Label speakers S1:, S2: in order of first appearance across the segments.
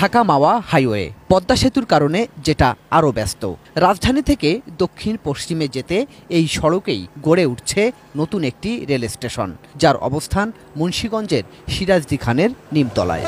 S1: ঢাকা মাওয়া highway Padma সেতুর কারণে যেটা আরও ব্যস্ত। রাজধানী থেকে দক্ষিণ পশ্চিমে যেতে এই সড়কেই গড়ে উঠছে নতুন একটি রেল স্টেশন, যার অবস্থান মুন্সিগঞ্জের সিরাজদি খানের নিমতলায়।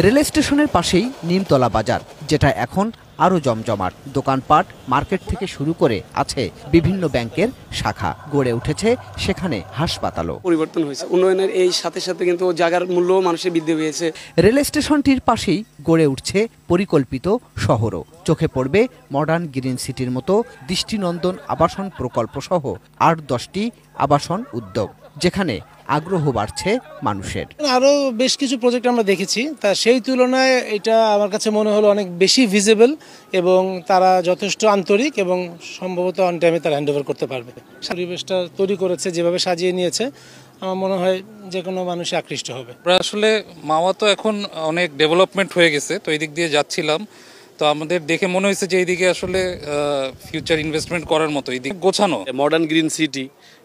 S1: রেল স্টেশনের পাশেই নিমতলা বাজার, যেটা এখন আরও জমজমাট। দোকানপাট, মার্কেট থেকে শুরু করে আছে বিভিন্ন ব্যাংকের শাখা। গড়ে উঠেছে সেখানে হাসপাতালও।
S2: পরিবর্তন হয়েছে উন্নয়নের এই সাথে সাথে কিন্তু জায়গার মূল্য মানুষের বৃদ্ধি হয়েছে।
S1: রেল স্টেশনটির পাশেই গড়ে উঠছে পরিকল্পিত শহরও। চোখে পড়বে মডার্ন গ্রিন সিটির মতো দৃষ্টিনন্দন আবাসন প্রকল্প সহ ৮-১০টি আবাসন উদ্যোগ, যেখানে আগ্রহ বাড়ছে মানুষের।
S3: আরও বেশ কিছু প্রজেক্ট আমরা দেখেছি, তা সেই তুলনায় এটা আমার কাছে মনে হলো অনেক বেশি ভিজিবল এবং তারা যথেষ্ট আন্তরিক এবং সম্ভবত অন টাইমে তারা হ্যান্ডওভার করতে পারবে। পরিবেশটা তৈরি করেছে, যেভাবে সাজিয়ে নিয়েছে, আমার মনে হয় যে কোনো মানুষই আকৃষ্ট হবে।
S4: আসলে মাওয়া তো এখন অনেক ডেভেলপমেন্ট হয়ে গেছে, তো এই দিক দিয়ে যাচ্ছিলাম, তো আমাদের দেখে মনে হয়েছে যে এইদিকে আসলে ফিউচার ইনভেস্টমেন্ট করার মতো, এইদিকে গোছানো।
S5: মডার্ন গ্রিন সিটি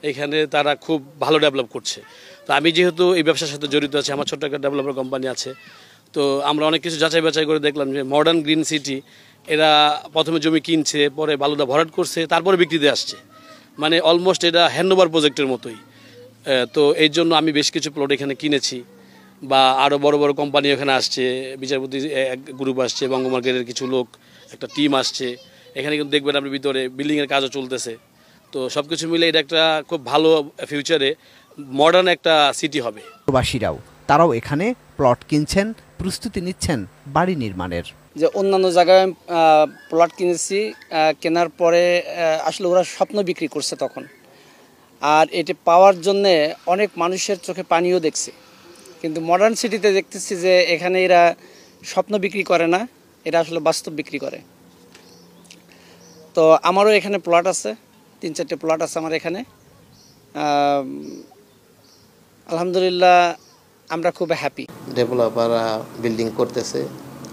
S5: এখানে তারা খুব ভালো ডেভেলপ করছে। তো আমি যেহেতু এই ব্যবসার সাথে জড়িত আছি, আমার ছোট্ট একটা ডেভেলপার কোম্পানি আছে, তো আমরা অনেক কিছু যাচাই বাছাই করে দেখলাম যে মডার্ন গ্রিন সিটি এরা প্রথমে জমি কিনছে, পরে বালুটা ভরাট করছে, তারপরে বিক্রিতে আসছে। মানে অলমোস্ট এটা হ্যান্ডওভার প্রজেক্টের মতোই। তো এই জন্য আমি বেশ কিছু প্লট এখানে কিনেছি, বা আরও বড় বড় কোম্পানি এখানে আসছে, বিচারপতি এক গ্রুপ আসছে, বঙ্গমার্কেটের কিছু লোক, একটা টিম আসছে এখানে। কিন্তু দেখবেন আপনি ভিতরে বিল্ডিংয়ের কাজও চলতেছে। তো সব কিছু মিলে এটা একটা খুব ভালো ফিউচারে মডার্ন একটা সিটি হবে।
S1: প্রবাসীরাও তারাও এখানে প্লট কিনছেন, প্রস্তুতি নিচ্ছেন বাড়ি নির্মাণের।
S6: যে অন্যান্য জায়গায় প্লট কিনেছি, কেনার পরে আসলে ওরা স্বপ্ন বিক্রি করছে তখন, আর এটি পাওয়ার জন্যে অনেক মানুষের চোখে পানিও দেখছে। কিন্তু মডার্ন সিটিতে দেখতেছি যে এখানে এরা স্বপ্ন বিক্রি করে না, এরা আসলে বাস্তব বিক্রি করে। তো আমারও এখানে প্লট আছে, ৩-৪টে প্লট আছে আমার এখানে। আলহামদুলিল্লাহ আমরা খুব হ্যাপি।
S7: ডেভেলপাররা বিল্ডিং করতেছে,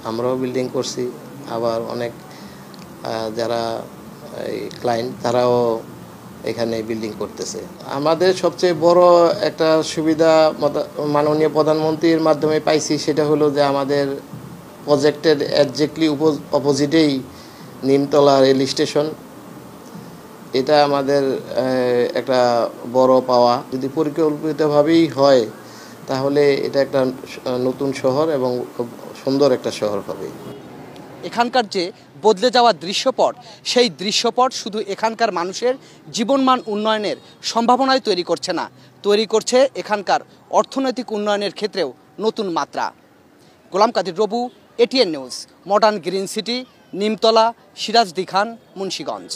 S7: আমরাও বিল্ডিং করছি, আবার অনেক যারা ক্লায়েন্ট তারাও এখানে বিল্ডিং করতেছে। আমাদের সবচেয়ে বড় একটা সুবিধা মাননীয় প্রধানমন্ত্রীর মাধ্যমে পাইছি, সেটা হলো যে আমাদের প্রজেক্টের একজ্যাক্টলি অপোজিটেই নিমতলা রেল স্টেশন। এটা আমাদের একটা বড় পাওয়া। যদি পরিকল্পিতভাবেই হয় তাহলে এটা একটা নতুন শহর এবং খুব সুন্দর একটা শহর হবে।
S1: এখানকার যে বদলে যাওয়া দৃশ্যপট, সেই দৃশ্যপট শুধু এখানকার মানুষের জীবনমান উন্নয়নের সম্ভাবনায় তৈরি করছে না, তৈরি করছে এখানকার অর্থনৈতিক উন্নয়নের ক্ষেত্রেও নতুন মাত্রা। Golam Kadir Robu, ATN news, Modern Green City, Nimtala, Sirajdi Khan, Munshiganj.